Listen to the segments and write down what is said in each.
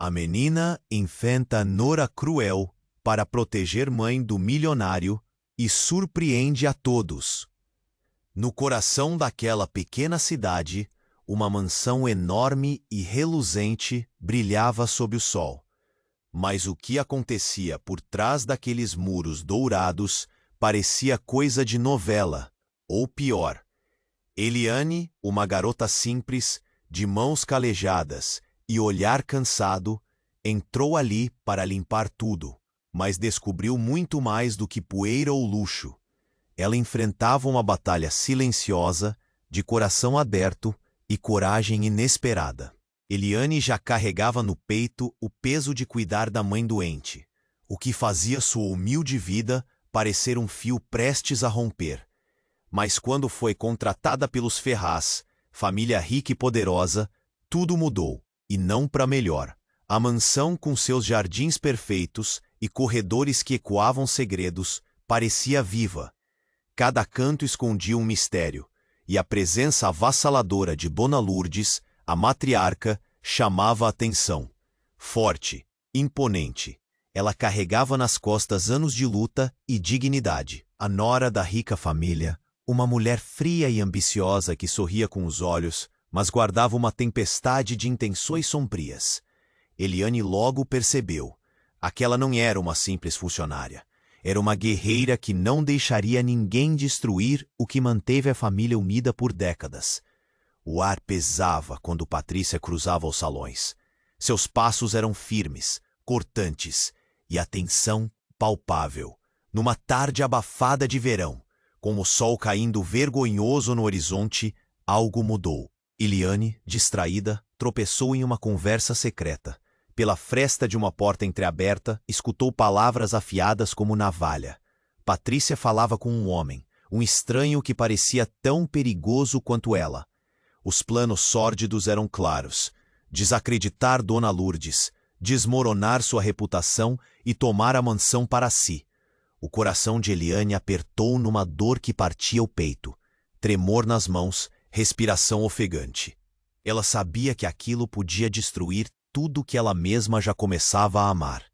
A menina enfrenta Nora cruel para proteger mãe do milionário e surpreende a todos. No coração daquela pequena cidade, uma mansão enorme e reluzente brilhava sob o sol. Mas o que acontecia por trás daqueles muros dourados parecia coisa de novela, ou pior. Eliane, uma garota simples, de mãos calejadas e olhar cansado, entrou ali para limpar tudo, mas descobriu muito mais do que poeira ou luxo. Ela enfrentava uma batalha silenciosa, de coração aberto e coragem inesperada. Eliane já carregava no peito o peso de cuidar da mãe doente, o que fazia sua humilde vida parecer um fio prestes a romper. Mas quando foi contratada pelos Ferraz, família rica e poderosa, tudo mudou, e não para melhor. A mansão, com seus jardins perfeitos e corredores que ecoavam segredos, parecia viva. Cada canto escondia um mistério, e a presença avassaladora de Dona Lourdes, a matriarca, chamava a atenção. Forte, imponente, ela carregava nas costas anos de luta e dignidade. A nora da rica família, uma mulher fria e ambiciosa que sorria com os olhos, mas guardava uma tempestade de intenções sombrias. Eliane logo percebeu. Aquela não era uma simples funcionária. Era uma guerreira que não deixaria ninguém destruir o que manteve a família unida por décadas. O ar pesava quando Patrícia cruzava os salões. Seus passos eram firmes, cortantes, e a tensão palpável. Numa tarde abafada de verão, com o sol caindo vergonhoso no horizonte, algo mudou. Eliane, distraída, tropeçou em uma conversa secreta. Pela fresta de uma porta entreaberta, escutou palavras afiadas como navalha. Patrícia falava com um homem, um estranho que parecia tão perigoso quanto ela. Os planos sórdidos eram claros. Desacreditar Dona Lourdes, desmoronar sua reputação e tomar a mansão para si. O coração de Eliane apertou numa dor que partia o peito. Tremor nas mãos, respiração ofegante. Ela sabia que aquilo podia destruir tudo que ela mesma já começava a amar.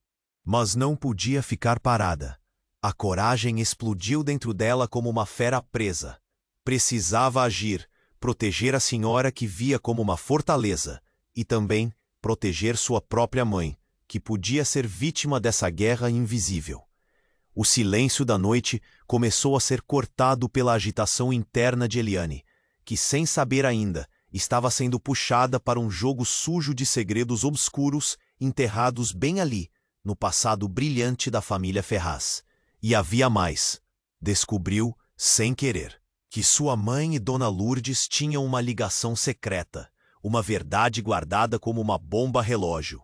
Mas não podia ficar parada. A coragem explodiu dentro dela como uma fera presa. Precisava agir, proteger a senhora que via como uma fortaleza, e também proteger sua própria mãe, que podia ser vítima dessa guerra invisível. O silêncio da noite começou a ser cortado pela agitação interna de Eliane, que, sem saber ainda, estava sendo puxada para um jogo sujo de segredos obscuros enterrados bem ali, no passado brilhante da família Ferraz. E havia mais. Descobriu, sem querer, que sua mãe e Dona Lourdes tinham uma ligação secreta, uma verdade guardada como uma bomba relógio.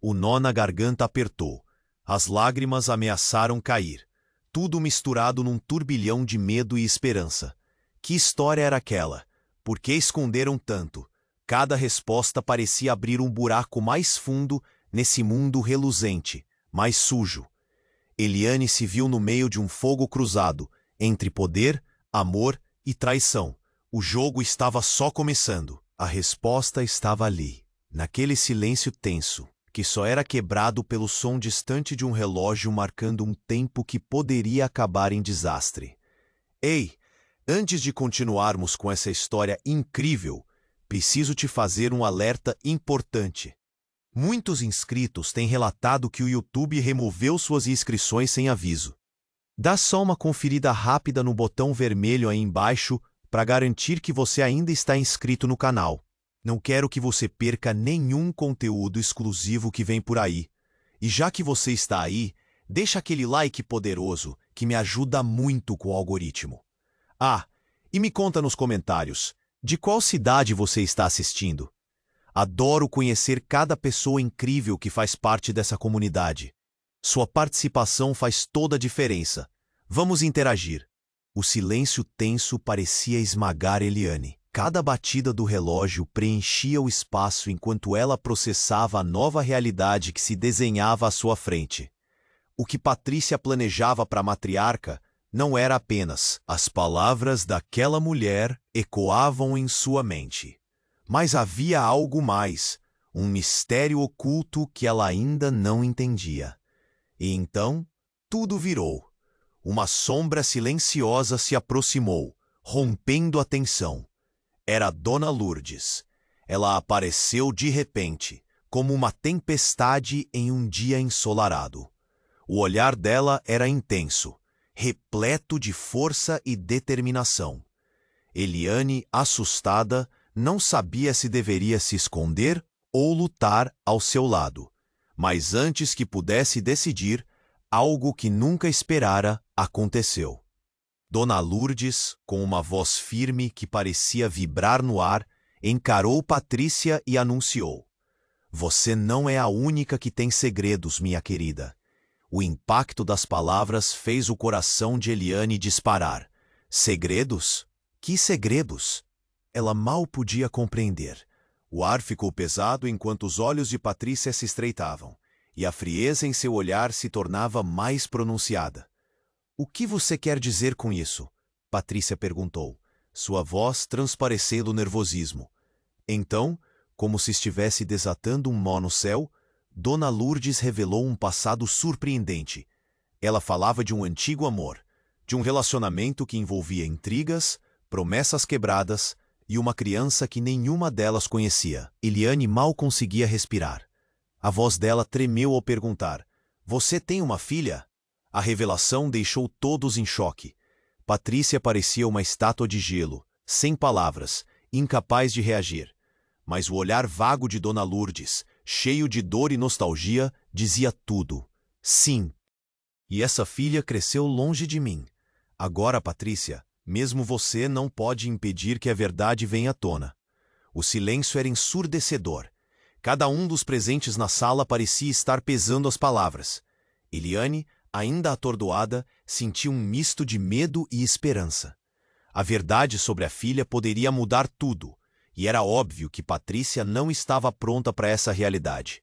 O nó na garganta apertou. As lágrimas ameaçaram cair. Tudo misturado num turbilhão de medo e esperança. Que história era aquela? Por que esconderam tanto? Cada resposta parecia abrir um buraco mais fundo nesse mundo reluzente, mais sujo. Eliane se viu no meio de um fogo cruzado, entre poder, amor e traição. O jogo estava só começando. A resposta estava ali, naquele silêncio tenso, que só era quebrado pelo som distante de um relógio marcando um tempo que poderia acabar em desastre. Ei! Antes de continuarmos com essa história incrível, preciso te fazer um alerta importante. Muitos inscritos têm relatado que o YouTube removeu suas inscrições sem aviso. Dá só uma conferida rápida no botão vermelho aí embaixo para garantir que você ainda está inscrito no canal. Não quero que você perca nenhum conteúdo exclusivo que vem por aí. E já que você está aí, deixa aquele like poderoso que me ajuda muito com o algoritmo. Ah, e me conta nos comentários, de qual cidade você está assistindo? Adoro conhecer cada pessoa incrível que faz parte dessa comunidade. Sua participação faz toda a diferença. Vamos interagir. O silêncio tenso parecia esmagar Eliane. Cada batida do relógio preenchia o espaço enquanto ela processava a nova realidade que se desenhava à sua frente. O que Patrícia planejava para a matriarca não era apenas. As palavras daquela mulher ecoavam em sua mente. Mas havia algo mais, um mistério oculto que ela ainda não entendia. E então, tudo virou. Uma sombra silenciosa se aproximou, rompendo a tensão. Era Dona Lourdes. Ela apareceu de repente, como uma tempestade em um dia ensolarado. O olhar dela era intenso, repleto de força e determinação. Eliane, assustada, não sabia se deveria se esconder ou lutar ao seu lado. Mas antes que pudesse decidir, algo que nunca esperara aconteceu. Dona Lourdes, com uma voz firme que parecia vibrar no ar, encarou Patrícia e anunciou: "Você não é a única que tem segredos, minha querida." O impacto das palavras fez o coração de Eliane disparar. Segredos? Que segredos? Ela mal podia compreender. O ar ficou pesado enquanto os olhos de Patrícia se estreitavam, e a frieza em seu olhar se tornava mais pronunciada. "O que você quer dizer com isso?" Patrícia perguntou, sua voz transparecendo nervosismo. Então, como se estivesse desatando um nó no céu, Dona Lourdes revelou um passado surpreendente. Ela falava de um antigo amor, de um relacionamento que envolvia intrigas, promessas quebradas e uma criança que nenhuma delas conhecia. Eliane mal conseguia respirar. A voz dela tremeu ao perguntar: "Você tem uma filha?" A revelação deixou todos em choque. Patrícia parecia uma estátua de gelo, sem palavras, incapaz de reagir. Mas o olhar vago de Dona Lourdes, cheio de dor e nostalgia, dizia tudo. "Sim. E essa filha cresceu longe de mim. Agora, Patrícia, mesmo você não pode impedir que a verdade venha à tona." O silêncio era ensurdecedor. Cada um dos presentes na sala parecia estar pesando as palavras. Eliane, ainda atordoada, sentia um misto de medo e esperança. A verdade sobre a filha poderia mudar tudo, e era óbvio que Patrícia não estava pronta para essa realidade.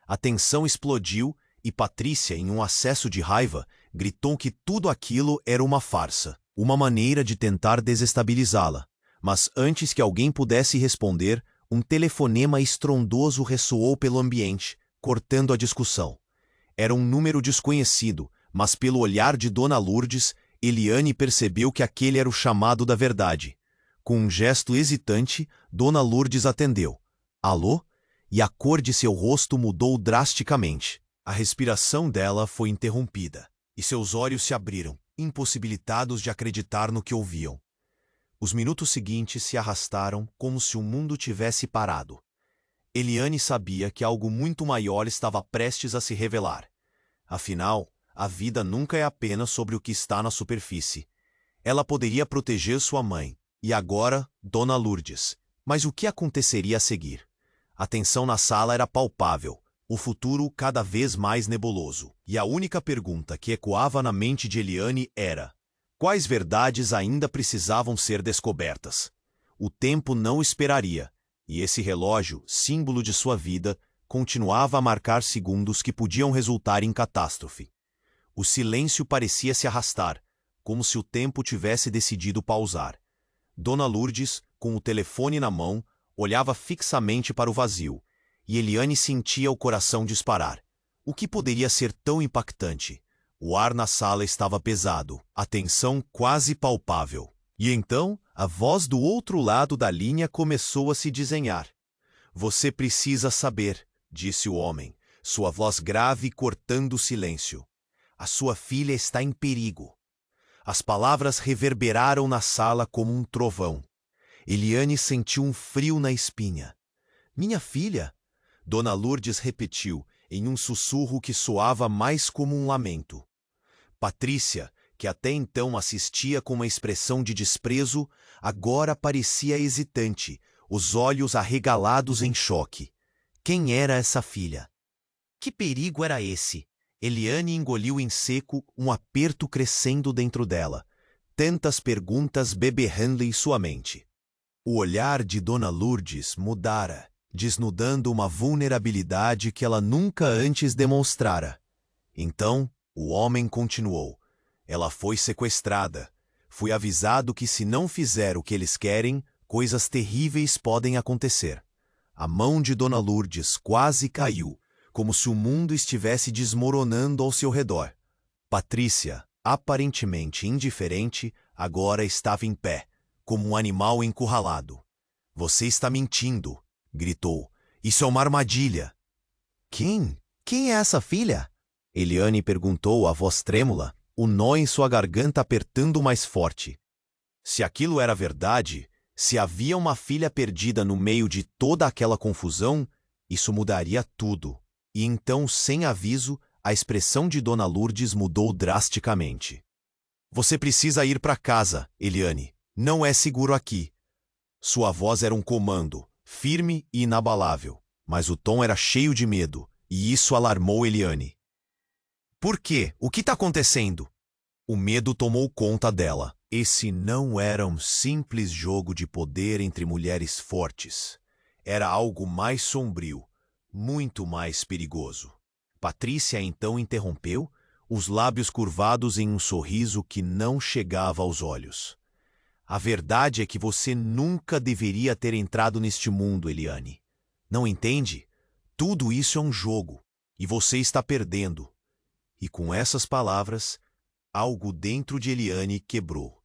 A tensão explodiu e Patrícia, em um acesso de raiva, gritou que tudo aquilo era uma farsa, uma maneira de tentar desestabilizá-la. Mas antes que alguém pudesse responder, um telefonema estrondoso ressoou pelo ambiente, cortando a discussão. Era um número desconhecido, mas pelo olhar de Dona Lourdes, Eliane percebeu que aquele era o chamado da verdade. Com um gesto hesitante, Dona Lourdes atendeu. "Alô?" E a cor de seu rosto mudou drasticamente. A respiração dela foi interrompida, e seus olhos se abriram, impossibilitados de acreditar no que ouviam. Os minutos seguintes se arrastaram como se o mundo tivesse parado. Eliane sabia que algo muito maior estava prestes a se revelar. Afinal, a vida nunca é apenas sobre o que está na superfície. Ela poderia proteger sua mãe, e agora, Dona Lourdes. Mas o que aconteceria a seguir? A tensão na sala era palpável, o futuro cada vez mais nebuloso. E a única pergunta que ecoava na mente de Eliane era: quais verdades ainda precisavam ser descobertas? O tempo não esperaria, e esse relógio, símbolo de sua vida, continuava a marcar segundos que podiam resultar em catástrofe. O silêncio parecia se arrastar, como se o tempo tivesse decidido pausar. Dona Lourdes, com o telefone na mão, olhava fixamente para o vazio, e Eliane sentia o coração disparar. O que poderia ser tão impactante? O ar na sala estava pesado, a tensão quase palpável. E então, a voz do outro lado da linha começou a se desenhar. "Você precisa saber", disse o homem, sua voz grave cortando o silêncio. "A sua filha está em perigo." As palavras reverberaram na sala como um trovão. Eliane sentiu um frio na espinha. "Minha filha?" Dona Lourdes repetiu, em um sussurro que soava mais como um lamento. Patrícia, que até então assistia com uma expressão de desprezo, agora parecia hesitante, os olhos arregalados em choque. Quem era essa filha? Que perigo era esse? Eliane engoliu em seco, um aperto crescendo dentro dela. Tantas perguntas beberrando em sua mente. O olhar de Dona Lourdes mudara, desnudando uma vulnerabilidade que ela nunca antes demonstrara. Então, o homem continuou. "Ela foi sequestrada. Fui avisado que se não fizer o que eles querem, coisas terríveis podem acontecer." A mão de Dona Lourdes quase caiu, como se o mundo estivesse desmoronando ao seu redor. Patrícia, aparentemente indiferente, agora estava em pé, como um animal encurralado. "Você está mentindo", gritou. "Isso é uma armadilha." Quem é essa filha?" Eliane perguntou, a voz trêmula, o nó em sua garganta apertando mais forte. Se aquilo era verdade, se havia uma filha perdida no meio de toda aquela confusão, isso mudaria tudo. E então, sem aviso, a expressão de Dona Lourdes mudou drasticamente. "Você precisa ir para casa, Eliane. Não é seguro aqui." Sua voz era um comando, firme e inabalável, mas o tom era cheio de medo, e isso alarmou Eliane. "Por quê? O que está acontecendo?" O medo tomou conta dela. Esse não era um simples jogo de poder entre mulheres fortes. Era algo mais sombrio, muito mais perigoso. Patrícia então interrompeu, os lábios curvados em um sorriso que não chegava aos olhos. "A verdade é que você nunca deveria ter entrado neste mundo, Eliane. Não entende? Tudo isso é um jogo, e você está perdendo." E com essas palavras, algo dentro de Eliane quebrou.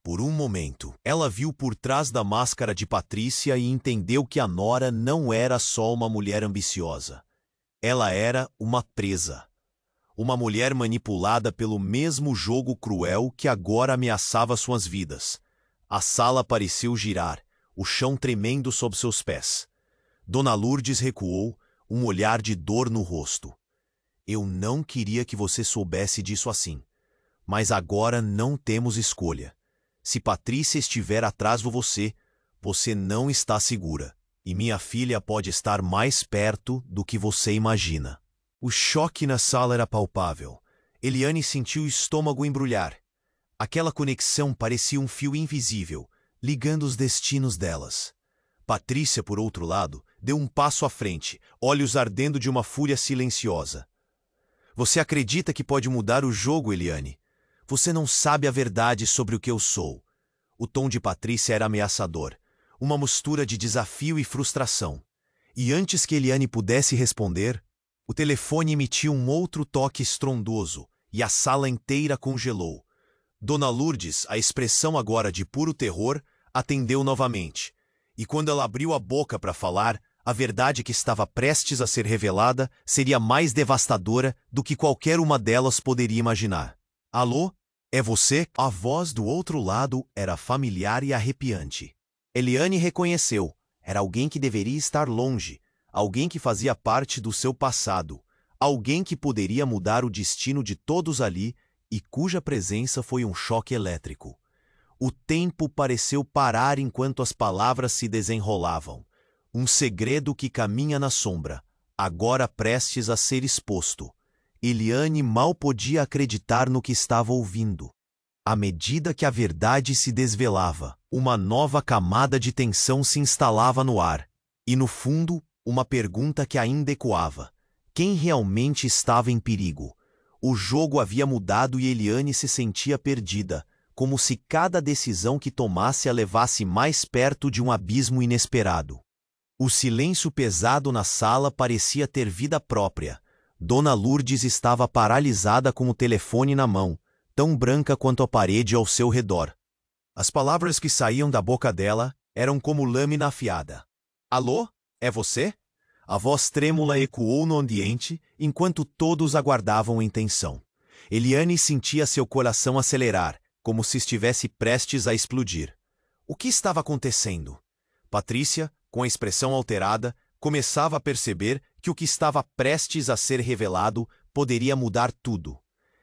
Por um momento, ela viu por trás da máscara de Patrícia e entendeu que a nora não era só uma mulher ambiciosa. Ela era uma presa. Uma mulher manipulada pelo mesmo jogo cruel que agora ameaçava suas vidas. A sala pareceu girar, o chão tremendo sob seus pés. Dona Lourdes recuou, um olhar de dor no rosto. "Eu não queria que você soubesse disso assim. Mas agora não temos escolha. Se Patrícia estiver atrás de você, você não está segura. E minha filha pode estar mais perto do que você imagina." O choque na sala era palpável. Eliane sentiu o estômago embrulhar. Aquela conexão parecia um fio invisível, ligando os destinos delas. Patrícia, por outro lado, deu um passo à frente, olhos ardendo de uma fúria silenciosa. "Você acredita que pode mudar o jogo, Eliane? Você não sabe a verdade sobre o que eu sou." O tom de Patrícia era ameaçador, uma mistura de desafio e frustração. E antes que Eliane pudesse responder, o telefone emitiu um outro toque estrondoso, e a sala inteira congelou. Dona Lourdes, a expressão agora de puro terror, atendeu novamente. E quando ela abriu a boca para falar, a verdade que estava prestes a ser revelada seria mais devastadora do que qualquer uma delas poderia imaginar. "Alô? É você?" A voz do outro lado era familiar e arrepiante. Eliane reconheceu. Era alguém que deveria estar longe, alguém que fazia parte do seu passado, alguém que poderia mudar o destino de todos ali e cuja presença foi um choque elétrico. O tempo pareceu parar enquanto as palavras se desenrolavam. Um segredo que caminha na sombra, agora prestes a ser exposto. Eliane mal podia acreditar no que estava ouvindo. À medida que a verdade se desvelava, uma nova camada de tensão se instalava no ar. E no fundo, uma pergunta que ainda ecoava. Quem realmente estava em perigo? O jogo havia mudado e Eliane se sentia perdida, como se cada decisão que tomasse a levasse mais perto de um abismo inesperado. O silêncio pesado na sala parecia ter vida própria. Dona Lourdes estava paralisada com o telefone na mão, tão branca quanto a parede ao seu redor. As palavras que saíam da boca dela eram como lâmina afiada. "Alô? É você?" A voz trêmula ecoou no ambiente, enquanto todos aguardavam em tensão. Eliane sentia seu coração acelerar, como se estivesse prestes a explodir. O que estava acontecendo? Patrícia, com a expressão alterada, começava a perceber que o que estava prestes a ser revelado poderia mudar tudo.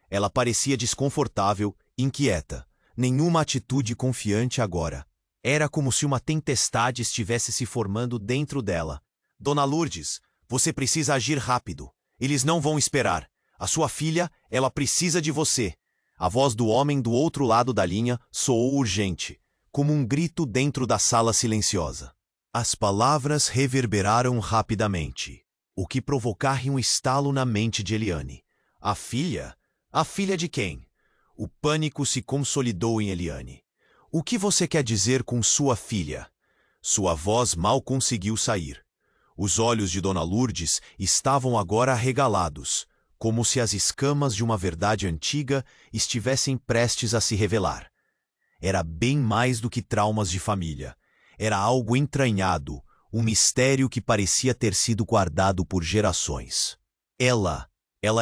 Ela parecia desconfortável, inquieta. Nenhuma atitude confiante agora. Era como se uma tempestade estivesse se formando dentro dela. "Dona Lourdes, você precisa agir rápido. Eles não vão esperar. A sua filha, ela precisa de você." A voz do homem do outro lado da linha soou urgente, como um grito dentro da sala silenciosa. As palavras reverberaram rapidamente, o que provocaria um estalo na mente de Eliane. A filha? A filha de quem? O pânico se consolidou em Eliane. "O que você quer dizer com sua filha?" Sua voz mal conseguiu sair. Os olhos de Dona Lourdes estavam agora arregalados, como se as escamas de uma verdade antiga estivessem prestes a se revelar. Era bem mais do que traumas de família. Era algo entranhado, um mistério que parecia ter sido guardado por gerações. Ela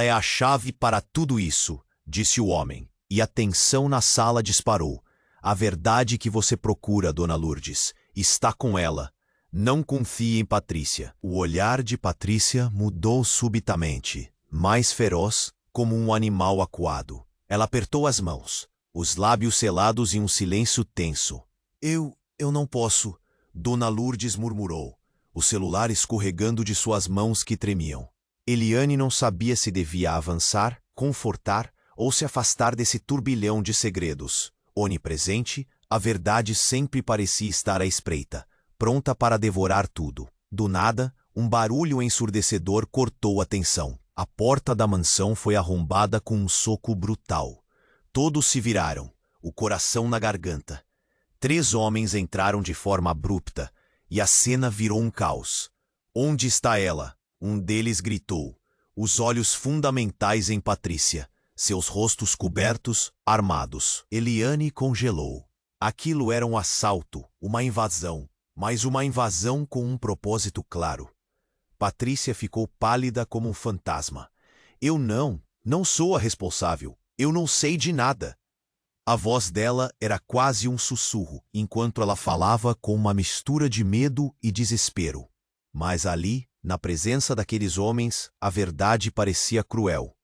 é a chave para tudo isso, disse o homem, e a tensão na sala disparou. A verdade que você procura, Dona Lourdes, está com ela. Não confie em Patrícia. O olhar de Patrícia mudou subitamente, mais feroz, como um animal acuado. Ela apertou as mãos, os lábios selados em um silêncio tenso. Eu não posso, Dona Lourdes murmurou, o celular escorregando de suas mãos que tremiam. Eliane não sabia se devia avançar, confortar ou se afastar desse turbilhão de segredos. Onipresente, a verdade sempre parecia estar à espreita, pronta para devorar tudo. Do nada, um barulho ensurdecedor cortou a tensão. A porta da mansão foi arrombada com um soco brutal. Todos se viraram, o coração na garganta. 3 homens entraram de forma abrupta, e a cena virou um caos. Onde está ela? Um deles gritou, os olhos fundamentais em Patrícia, seus rostos cobertos, armados. Eliane congelou. Aquilo era um assalto, uma invasão, mas uma invasão com um propósito claro. Patrícia ficou pálida como um fantasma. Eu não sou a responsável. Eu não sei de nada. A voz dela era quase um sussurro, enquanto ela falava com uma mistura de medo e desespero. Mas ali, na presença daqueles homens, a verdade parecia cruel.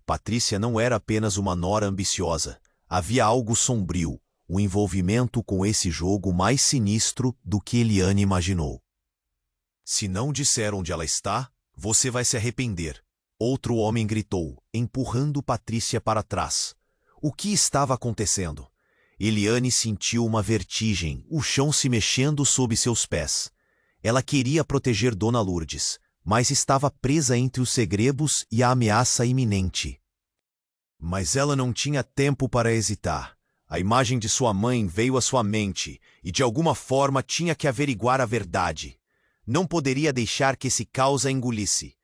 Patrícia não era apenas uma nora ambiciosa. Havia algo sombrio, um envolvimento com esse jogo mais sinistro do que Eliane imaginou. Se não disser onde ela está, você vai se arrepender. Outro homem gritou, empurrando Patrícia para trás. O que estava acontecendo? Eliane sentiu uma vertigem, o chão se mexendo sob seus pés. Ela queria proteger Dona Lourdes, mas estava presa entre os segredos e a ameaça iminente. Mas ela não tinha tempo para hesitar. A imagem de sua mãe veio à sua mente e de alguma forma tinha que averiguar a verdade. Não poderia deixar que esse caos a engolisse.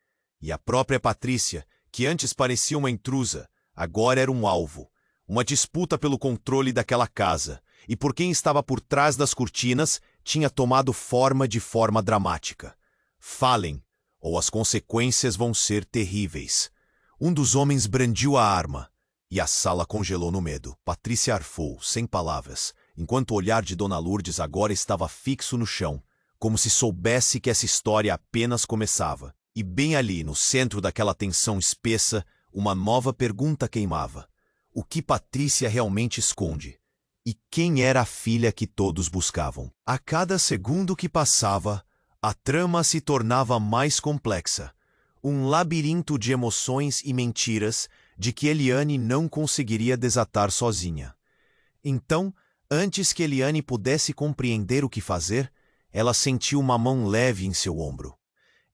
E a própria Patrícia, que antes parecia uma intrusa, agora era um alvo. Uma disputa pelo controle daquela casa, e por quem estava por trás das cortinas tinha tomado forma de forma dramática. Falem, ou as consequências vão ser terríveis. Um dos homens brandiu a arma, e a sala congelou no medo. Patrícia arfou, sem palavras, enquanto o olhar de Dona Lourdes agora estava fixo no chão, como se soubesse que essa história apenas começava. E bem ali, no centro daquela tensão espessa, uma nova pergunta queimava. O que Patrícia realmente esconde? E quem era a filha que todos buscavam? A cada segundo que passava, a trama se tornava mais complexa. Um labirinto de emoções e mentiras de que Eliane não conseguiria desatar sozinha. Então, antes que Eliane pudesse compreender o que fazer, ela sentiu uma mão leve em seu ombro.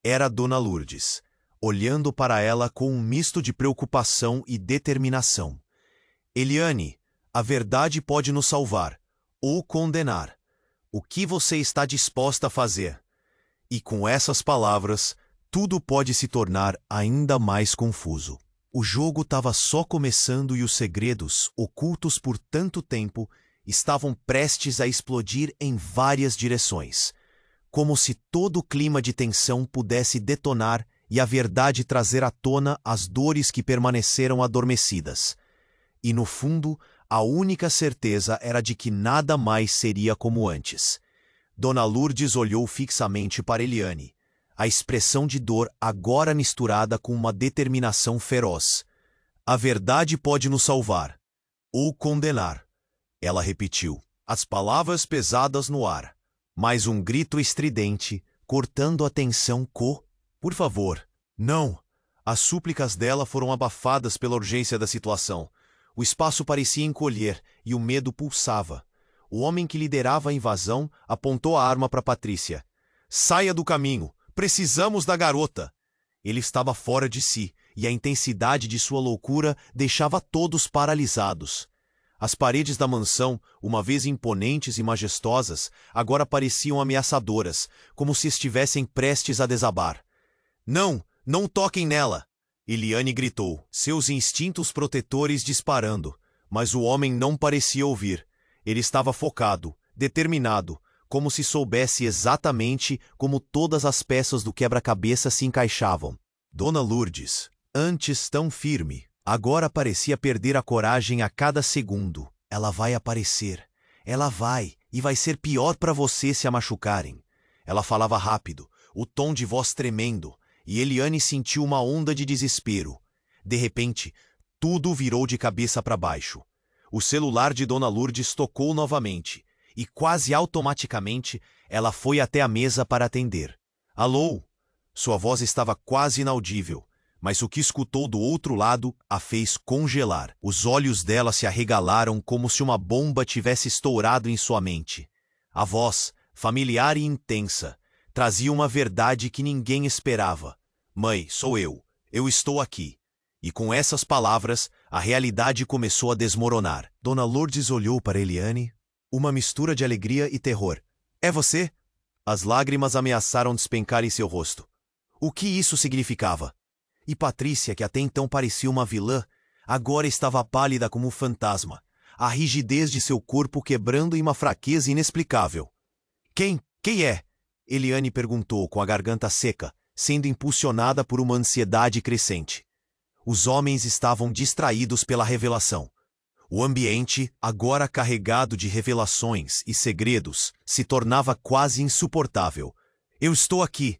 Era Dona Lourdes, olhando para ela com um misto de preocupação e determinação. Eliane, a verdade pode nos salvar, ou condenar. O que você está disposta a fazer? E com essas palavras, tudo pode se tornar ainda mais confuso. O jogo estava só começando e os segredos, ocultos por tanto tempo, estavam prestes a explodir em várias direções. Como se todo o clima de tensão pudesse detonar e a verdade trazer à tona as dores que permaneceram adormecidas. E no fundo, a única certeza era de que nada mais seria como antes. Dona Lourdes olhou fixamente para Eliane, a expressão de dor agora misturada com uma determinação feroz. A verdade pode nos salvar, ou condenar. Ela repetiu, as palavras pesadas no ar, mas um grito estridente, cortando a tensão. Por favor, não! As súplicas dela foram abafadas pela urgência da situação. O espaço parecia encolher e o medo pulsava. O homem que liderava a invasão apontou a arma para Patrícia. Saia do caminho! Precisamos da garota! Ele estava fora de si, e a intensidade de sua loucura deixava todos paralisados. As paredes da mansão, uma vez imponentes e majestosas, agora pareciam ameaçadoras, como se estivessem prestes a desabar. Não, não toquem nela! Eliane gritou, seus instintos protetores disparando, mas o homem não parecia ouvir. Ele estava focado, determinado, como se soubesse exatamente como todas as peças do quebra-cabeça se encaixavam. Dona Lourdes, antes tão firme, agora parecia perder a coragem a cada segundo. Ela vai aparecer. Ela vai, e vai ser pior para você se a machucarem. Ela falava rápido, o tom de voz tremendo, e Eliane sentiu uma onda de desespero. De repente, tudo virou de cabeça para baixo. O celular de Dona Lourdes tocou novamente, e quase automaticamente ela foi até a mesa para atender. Alô? Sua voz estava quase inaudível, mas o que escutou do outro lado a fez congelar. Os olhos dela se arregalaram como se uma bomba tivesse estourado em sua mente. A voz, familiar e intensa, trazia uma verdade que ninguém esperava. Mãe, sou eu. Eu estou aqui. E com essas palavras, a realidade começou a desmoronar. Dona Lourdes olhou para Eliane, uma mistura de alegria e terror. É você? As lágrimas ameaçaram despencar em seu rosto. O que isso significava? E Patrícia, que até então parecia uma vilã, agora estava pálida como um fantasma, a rigidez de seu corpo quebrando em uma fraqueza inexplicável. Quem é? Eliane perguntou com a garganta seca, sendo impulsionada por uma ansiedade crescente. Os homens estavam distraídos pela revelação. O ambiente, agora carregado de revelações e segredos, se tornava quase insuportável. Eu estou aqui.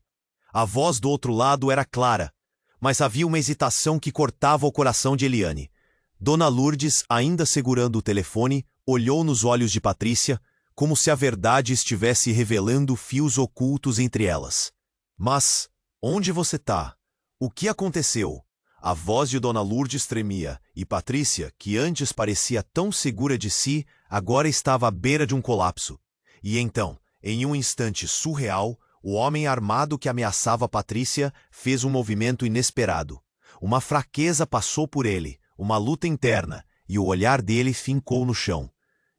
A voz do outro lado era clara, mas havia uma hesitação que cortava o coração de Eliane. Dona Lourdes, ainda segurando o telefone, olhou nos olhos de Patrícia, como se a verdade estivesse revelando fios ocultos entre elas. Mas, onde você tá? O que aconteceu? A voz de Dona Lourdes tremia, e Patrícia, que antes parecia tão segura de si, agora estava à beira de um colapso. E então, em um instante surreal, o homem armado que ameaçava Patrícia fez um movimento inesperado. Uma fraqueza passou por ele, uma luta interna, e o olhar dele fincou no chão.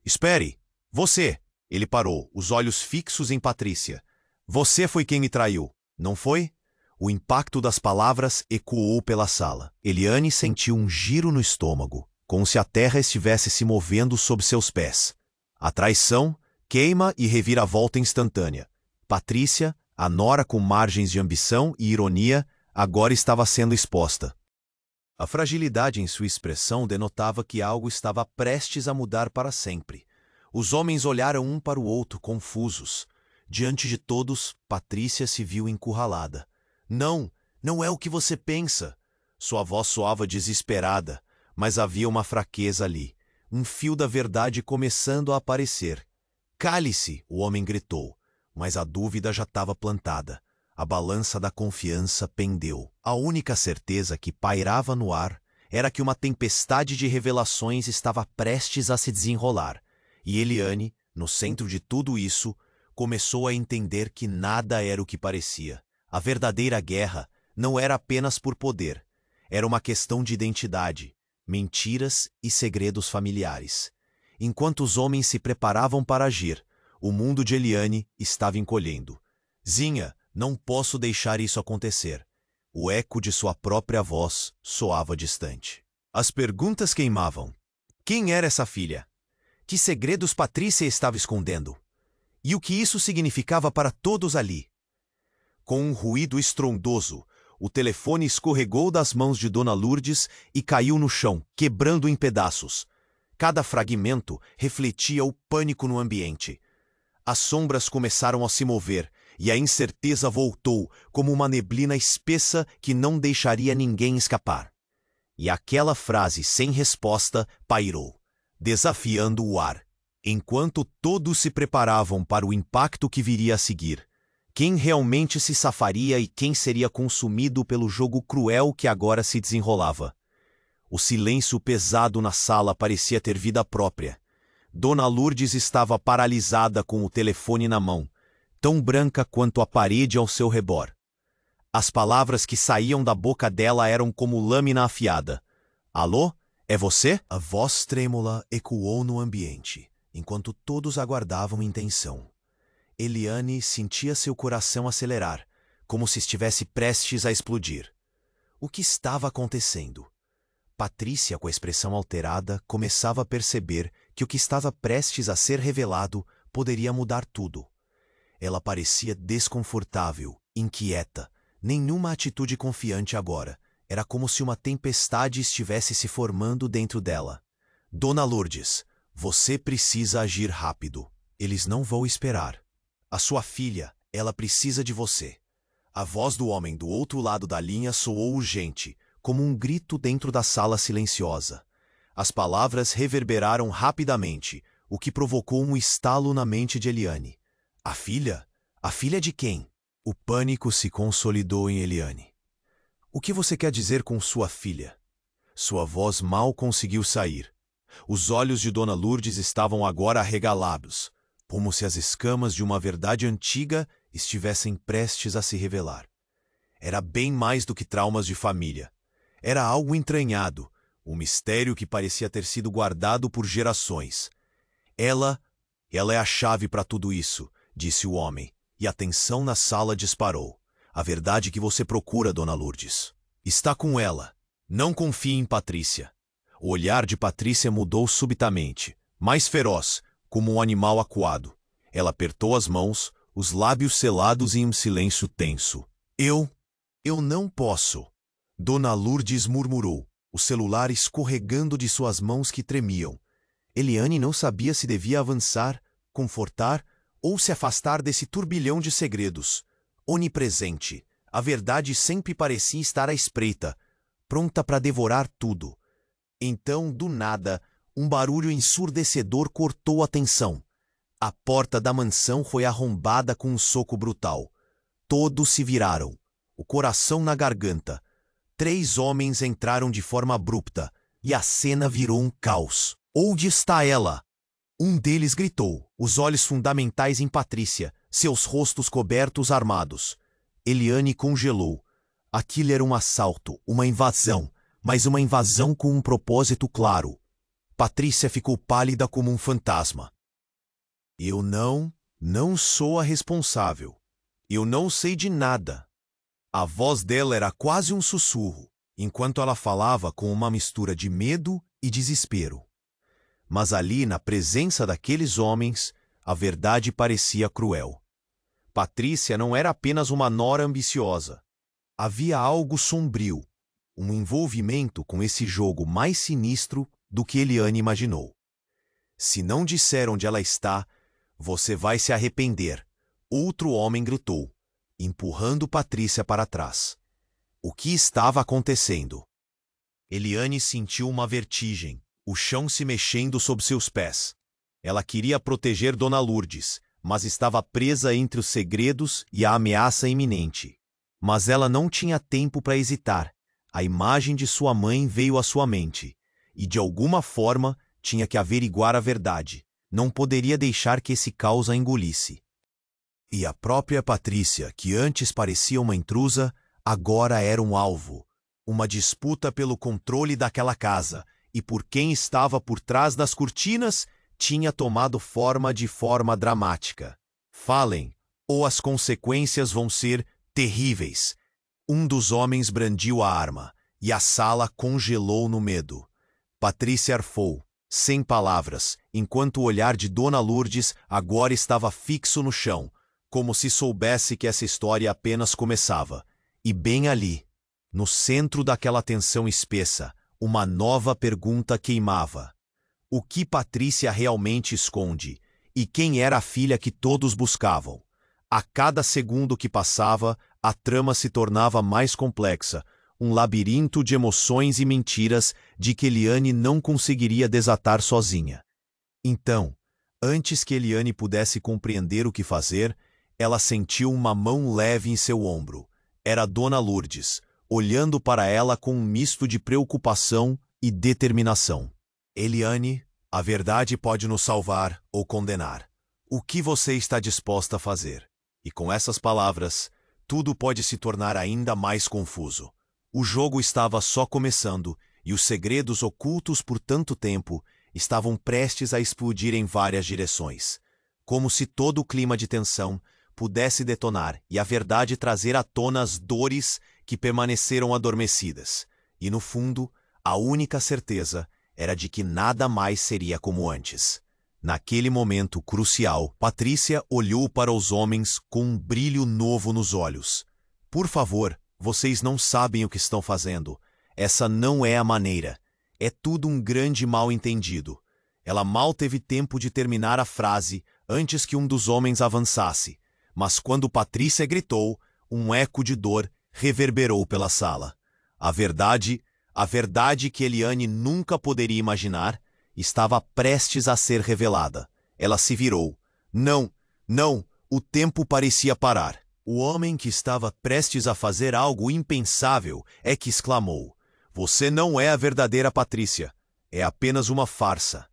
Espere! Você! Ele parou, os olhos fixos em Patrícia. Você foi quem me traiu, não foi? O impacto das palavras ecoou pela sala. Eliane sentiu um giro no estômago, como se a terra estivesse se movendo sob seus pés. A traição, queima e reviravolta instantânea. Patrícia, a nora com margens de ambição e ironia, agora estava sendo exposta. A fragilidade em sua expressão denotava que algo estava prestes a mudar para sempre. Os homens olharam um para o outro, confusos. Diante de todos, Patrícia se viu encurralada. Não, não é o que você pensa. Sua voz soava desesperada, mas havia uma fraqueza ali, um fio da verdade começando a aparecer. Cale-se, o homem gritou, mas a dúvida já estava plantada. A balança da confiança pendeu. A única certeza que pairava no ar era que uma tempestade de revelações estava prestes a se desenrolar. E Eliane, no centro de tudo isso, começou a entender que nada era o que parecia. A verdadeira guerra não era apenas por poder. Era uma questão de identidade, mentiras e segredos familiares. Enquanto os homens se preparavam para agir, o mundo de Eliane estava encolhendo. Zinha, não posso deixar isso acontecer. O eco de sua própria voz soava distante. As perguntas queimavam. Quem era essa filha? Que segredos Patrícia estava escondendo? E o que isso significava para todos ali? Com um ruído estrondoso, o telefone escorregou das mãos de Dona Lourdes e caiu no chão, quebrando em pedaços. Cada fragmento refletia o pânico no ambiente. As sombras começaram a se mover, e a incerteza voltou como uma neblina espessa que não deixaria ninguém escapar. E aquela frase sem resposta pairou, desafiando o ar. Enquanto todos se preparavam para o impacto que viria a seguir, quem realmente se safaria e quem seria consumido pelo jogo cruel que agora se desenrolava? O silêncio pesado na sala parecia ter vida própria. Dona Lourdes estava paralisada com o telefone na mão, tão branca quanto a parede ao seu redor. As palavras que saíam da boca dela eram como lâmina afiada. Alô? É você? A voz trêmula ecoou no ambiente, enquanto todos aguardavam em tensão. Eliane sentia seu coração acelerar, como se estivesse prestes a explodir. O que estava acontecendo? Patrícia, com a expressão alterada, começava a perceber que o que estava prestes a ser revelado poderia mudar tudo. Ela parecia desconfortável, inquieta, nenhuma atitude confiante agora. Era como se uma tempestade estivesse se formando dentro dela. Dona Lourdes, você precisa agir rápido. Eles não vão esperar. A sua filha, ela precisa de você. A voz do homem do outro lado da linha soou urgente, como um grito dentro da sala silenciosa. As palavras reverberaram rapidamente, o que provocou um estalo na mente de Eliane. A filha? A filha de quem? O pânico se consolidou em Eliane. O que você quer dizer com sua filha? Sua voz mal conseguiu sair. Os olhos de Dona Lourdes estavam agora arregalados, como se as escamas de uma verdade antiga estivessem prestes a se revelar. Era bem mais do que traumas de família. Era algo entranhado, um mistério que parecia ter sido guardado por gerações. Ela é a chave para tudo isso, disse o homem, e a tensão na sala disparou. A verdade que você procura, Dona Lourdes. Está com ela. Não confie em Patrícia. O olhar de Patrícia mudou subitamente, mais feroz, como um animal acuado. Ela apertou as mãos, os lábios selados em um silêncio tenso. Eu não posso. Dona Lourdes murmurou, o celular escorregando de suas mãos que tremiam. Eliane não sabia se devia avançar, confortar ou se afastar desse turbilhão de segredos. Onipresente, a verdade sempre parecia estar à espreita, pronta para devorar tudo. Então, do nada, um barulho ensurdecedor cortou a tensão. A porta da mansão foi arrombada com um soco brutal. Todos se viraram, o coração na garganta. 3 homens entraram de forma abrupta, e a cena virou um caos. Onde está ela? Um deles gritou, os olhos fundamentais em Patrícia, seus rostos cobertos armados. Eliane congelou. Aquilo era um assalto, uma invasão, mas uma invasão com um propósito claro. Patrícia ficou pálida como um fantasma. Eu não sou a responsável. Eu não sei de nada. A voz dela era quase um sussurro, enquanto ela falava com uma mistura de medo e desespero. Mas ali, na presença daqueles homens, a verdade parecia cruel. Patrícia não era apenas uma nora ambiciosa. Havia algo sombrio, um envolvimento com esse jogo mais sinistro do que Eliane imaginou. Se não disser onde ela está, você vai se arrepender, outro homem gritou, empurrando Patrícia para trás. O que estava acontecendo? Eliane sentiu uma vertigem, o chão se mexendo sob seus pés. Ela queria proteger Dona Lourdes, mas estava presa entre os segredos e a ameaça iminente. Mas ela não tinha tempo para hesitar. A imagem de sua mãe veio à sua mente, e de alguma forma tinha que averiguar a verdade. Não poderia deixar que esse caos a engolisse. E a própria Patrícia, que antes parecia uma intrusa, agora era um alvo. Uma disputa pelo controle daquela casa, e por quem estava por trás das cortinas, tinha tomado forma dramática. Falem, ou as consequências vão ser terríveis. Um dos homens brandiu a arma, e a sala congelou no medo. Patrícia arfou, sem palavras, enquanto o olhar de Dona Lourdes agora estava fixo no chão, como se soubesse que essa história apenas começava. E bem ali, no centro daquela tensão espessa, uma nova pergunta queimava. O que Patrícia realmente esconde? E quem era a filha que todos buscavam? A cada segundo que passava, a trama se tornava mais complexa, um labirinto de emoções e mentiras de que Eliane não conseguiria desatar sozinha. Então, antes que Eliane pudesse compreender o que fazer, ela sentiu uma mão leve em seu ombro. Era Dona Lourdes, olhando para ela com um misto de preocupação e determinação. Eliane, a verdade pode nos salvar ou condenar. O que você está disposta a fazer? E com essas palavras, tudo pode se tornar ainda mais confuso. O jogo estava só começando, e os segredos ocultos por tanto tempo estavam prestes a explodir em várias direções, como se todo o clima de tensão pudesse detonar e a verdade trazer à tona as dores que permaneceram adormecidas. E no fundo, a única certeza era de que nada mais seria como antes. Naquele momento crucial, Patrícia olhou para os homens com um brilho novo nos olhos. Por favor, vocês não sabem o que estão fazendo. Essa não é a maneira. É tudo um grande mal-entendido. Ela mal teve tempo de terminar a frase antes que um dos homens avançasse. Mas quando Patrícia gritou, um eco de dor reverberou pela sala. A verdade que Eliane nunca poderia imaginar, estava prestes a ser revelada. Ela se virou. Não, o tempo parecia parar. O homem que estava prestes a fazer algo impensável é que exclamou: "Você não é a verdadeira Patrícia. É apenas uma farsa."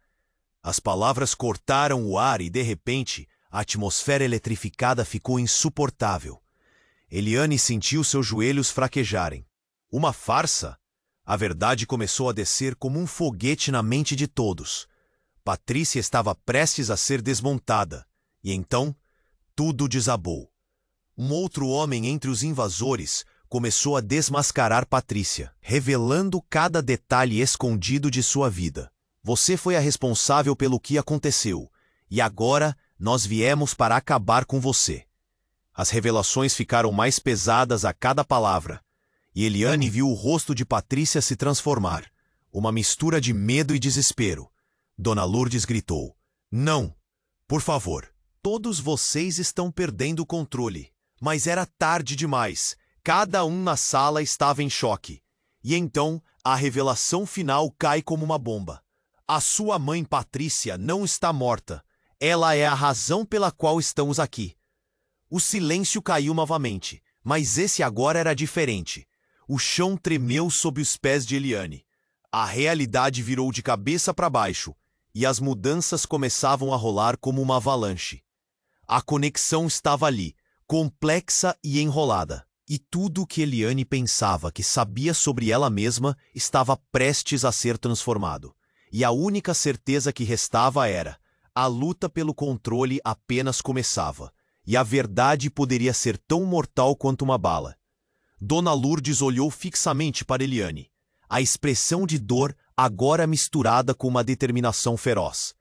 As palavras cortaram o ar e, de repente, a atmosfera eletrificada ficou insuportável. Eliane sentiu seus joelhos fraquejarem. Uma farsa? A verdade começou a descer como um foguete na mente de todos. Patrícia estava prestes a ser desmontada. E então, tudo desabou. Um outro homem entre os invasores começou a desmascarar Patrícia, revelando cada detalhe escondido de sua vida. Você foi a responsável pelo que aconteceu, e agora nós viemos para acabar com você. As revelações ficaram mais pesadas a cada palavra, e Eliane viu o rosto de Patrícia se transformar, uma mistura de medo e desespero. Dona Lourdes gritou: "Não, por favor, todos vocês estão perdendo o controle." Mas era tarde demais. Cada um na sala estava em choque. E então, a revelação final cai como uma bomba. A sua mãe Patrícia não está morta. Ela é a razão pela qual estamos aqui. O silêncio caiu novamente, mas esse agora era diferente. O chão tremeu sob os pés de Eliane. A realidade virou de cabeça para baixo, e as mudanças começavam a rolar como uma avalanche. A conexão estava ali, complexa e enrolada. E tudo o que Eliane pensava que sabia sobre ela mesma estava prestes a ser transformado. E a única certeza que restava era: a luta pelo controle apenas começava, e a verdade poderia ser tão mortal quanto uma bala. Dona Lourdes olhou fixamente para Eliane, a expressão de dor agora misturada com uma determinação feroz.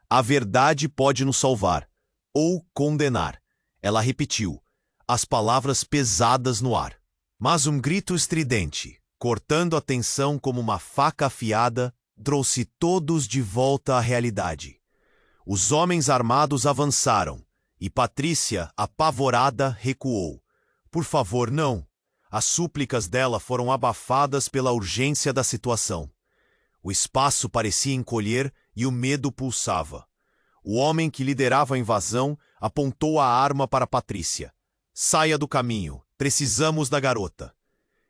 A verdade pode nos salvar, ou condenar. Ela repetiu, as palavras pesadas no ar. Mas um grito estridente, cortando a tensão como uma faca afiada, trouxe todos de volta à realidade. Os homens armados avançaram, e Patrícia, apavorada, recuou. Por favor, não. As súplicas dela foram abafadas pela urgência da situação. O espaço parecia encolher e o medo pulsava. O homem que liderava a invasão apontou a arma para Patrícia. Saia do caminho, precisamos da garota.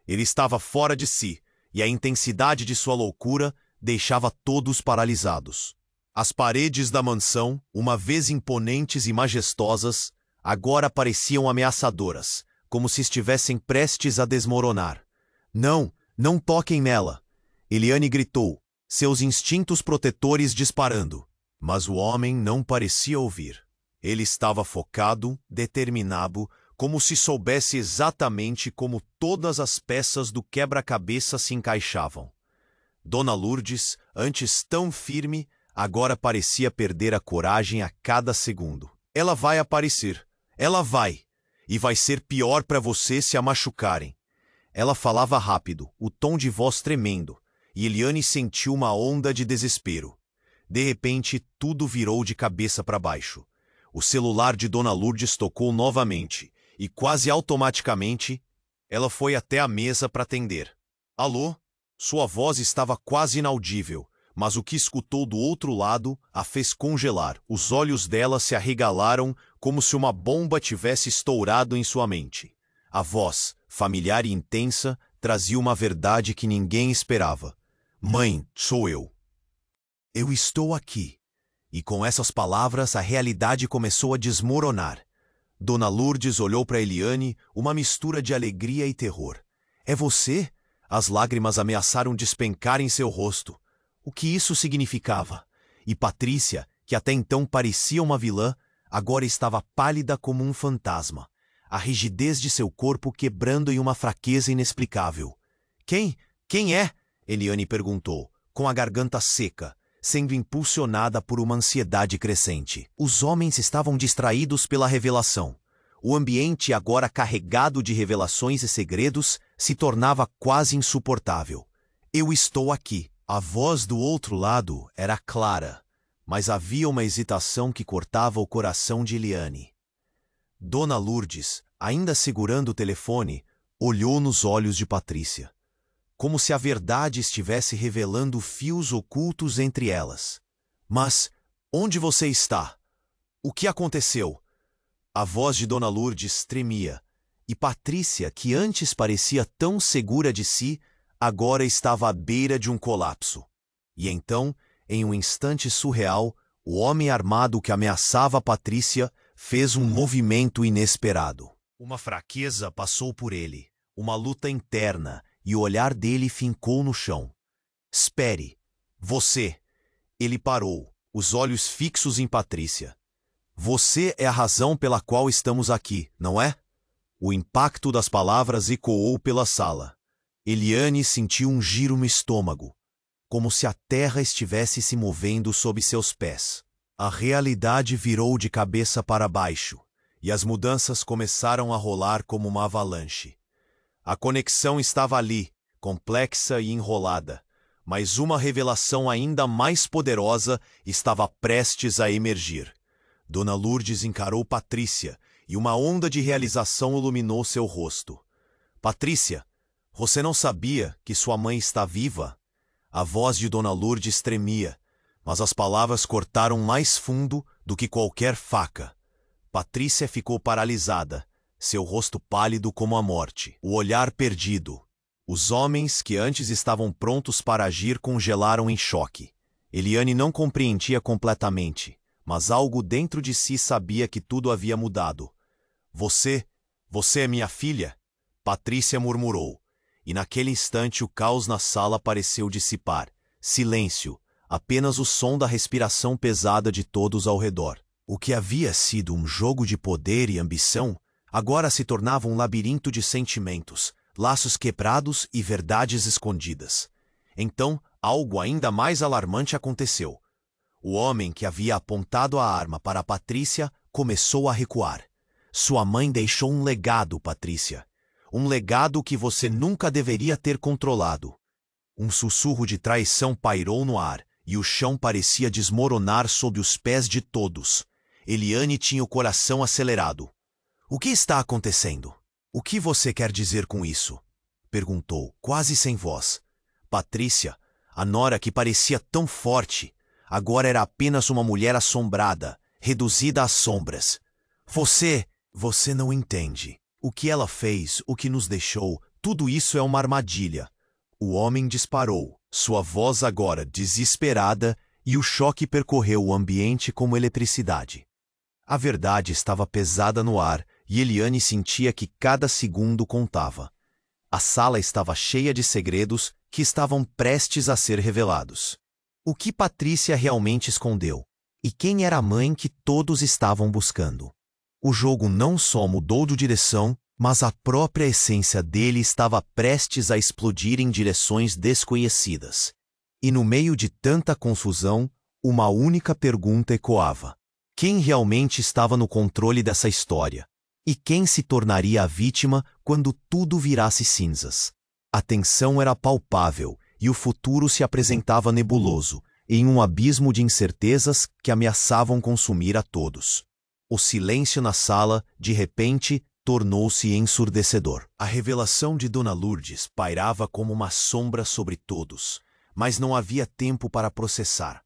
Ele estava fora de si, e a intensidade de sua loucura deixava todos paralisados. As paredes da mansão, uma vez imponentes e majestosas, agora pareciam ameaçadoras, como se estivessem prestes a desmoronar. Não toquem nela! Eliane gritou, seus instintos protetores disparando. Mas o homem não parecia ouvir. Ele estava focado, determinado, como se soubesse exatamente como todas as peças do quebra-cabeça se encaixavam. Dona Lourdes, antes tão firme, agora parecia perder a coragem a cada segundo. Ela vai aparecer. Ela vai. E vai ser pior para você se a machucarem. Ela falava rápido, o tom de voz tremendo, e Eliane sentiu uma onda de desespero. De repente, tudo virou de cabeça para baixo. O celular de Dona Lourdes tocou novamente, e quase automaticamente, ela foi até a mesa para atender. Alô? Sua voz estava quase inaudível, mas o que escutou do outro lado a fez congelar. Os olhos dela se arregalaram como se uma bomba tivesse estourado em sua mente. A voz, familiar e intensa, trazia uma verdade que ninguém esperava. Mãe, sou eu. Eu estou aqui. E com essas palavras a realidade começou a desmoronar. Dona Lourdes olhou para Eliane, uma mistura de alegria e terror. É você? As lágrimas ameaçaram despencar em seu rosto. O que isso significava? E Patrícia, que até então parecia uma vilã, agora estava pálida como um fantasma, a rigidez de seu corpo quebrando em uma fraqueza inexplicável. Quem é? Eliane perguntou, com a garganta seca, sendo impulsionada por uma ansiedade crescente. Os homens estavam distraídos pela revelação. O ambiente, agora carregado de revelações e segredos, se tornava quase insuportável. Eu estou aqui. A voz do outro lado era clara, mas havia uma hesitação que cortava o coração de Eliane. Dona Lourdes, ainda segurando o telefone, olhou nos olhos de Patrícia, como se a verdade estivesse revelando fios ocultos entre elas. Mas onde você está? O que aconteceu? A voz de Dona Lourdes tremia, e Patrícia, que antes parecia tão segura de si, agora estava à beira de um colapso. E então, em um instante surreal, o homem armado que ameaçava Patrícia fez um movimento inesperado. Uma fraqueza passou por ele, uma luta interna, e o olhar dele fincou no chão. Espere! Você! Ele parou, os olhos fixos em Patrícia. Você é a razão pela qual estamos aqui, não é? O impacto das palavras ecoou pela sala. Eliane sentiu um giro no estômago, como se a terra estivesse se movendo sob seus pés. A realidade virou de cabeça para baixo, e as mudanças começaram a rolar como uma avalanche. A conexão estava ali, complexa e enrolada, mas uma revelação ainda mais poderosa estava prestes a emergir. Dona Lourdes encarou Patrícia, e uma onda de realização iluminou seu rosto. Patrícia, você não sabia que sua mãe está viva? A voz de Dona Lourdes tremia, mas as palavras cortaram mais fundo do que qualquer faca. Patrícia ficou paralisada, seu rosto pálido como a morte, o olhar perdido. Os homens que antes estavam prontos para agir congelaram em choque. Eliane não compreendia completamente, mas algo dentro de si sabia que tudo havia mudado. Você é minha filha? Patrícia murmurou, e naquele instante o caos na sala pareceu dissipar. Silêncio, apenas o som da respiração pesada de todos ao redor. O que havia sido um jogo de poder e ambição, agora se tornava um labirinto de sentimentos, laços quebrados e verdades escondidas. Então, algo ainda mais alarmante aconteceu. O homem que havia apontado a arma para Patrícia começou a recuar. Sua mãe deixou um legado, Patrícia. Um legado que você nunca deveria ter controlado. Um sussurro de traição pairou no ar, e o chão parecia desmoronar sob os pés de todos. Eliane tinha o coração acelerado. O que está acontecendo? O que você quer dizer com isso? Perguntou, quase sem voz. Patrícia, a nora que parecia tão forte, agora era apenas uma mulher assombrada, reduzida às sombras. Você não entende. O que ela fez, o que nos deixou, tudo isso é uma armadilha. O homem disparou, sua voz agora desesperada, e o choque percorreu o ambiente como eletricidade. A verdade estava pesada no ar, e Eliane sentia que cada segundo contava. A sala estava cheia de segredos que estavam prestes a ser revelados. O que Patrícia realmente escondeu? E quem era a mãe que todos estavam buscando? O jogo não só mudou de direção, mas a própria essência dele estava prestes a explodir em direções desconhecidas. E no meio de tanta confusão, uma única pergunta ecoava. Quem realmente estava no controle dessa história? E quem se tornaria a vítima quando tudo virasse cinzas? A tensão era palpável, e o futuro se apresentava nebuloso, em um abismo de incertezas que ameaçavam consumir a todos. O silêncio na sala, de repente, tornou-se ensurdecedor. A revelação de Dona Lourdes pairava como uma sombra sobre todos, mas não havia tempo para processar.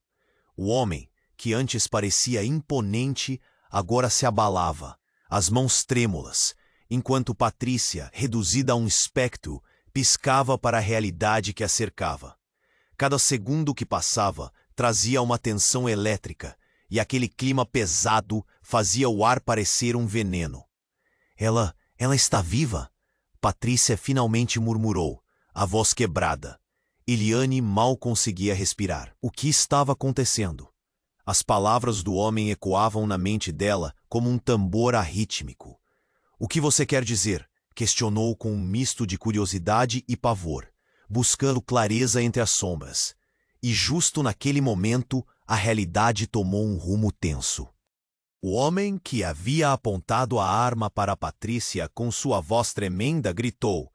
O homem, que antes parecia imponente, agora se abalava, as mãos trêmulas, enquanto Patrícia, reduzida a um espectro, piscava para a realidade que a cercava. Cada segundo que passava trazia uma tensão elétrica, e aquele clima pesado fazia o ar parecer um veneno. Ela está viva? Patrícia finalmente murmurou, a voz quebrada. Eliane mal conseguia respirar. O que estava acontecendo? As palavras do homem ecoavam na mente dela como um tambor arrítmico. O que você quer dizer? Questionou com um misto de curiosidade e pavor, buscando clareza entre as sombras. E justo naquele momento, a realidade tomou um rumo tenso. O homem que havia apontado a arma para Patrícia com sua voz tremenda gritou: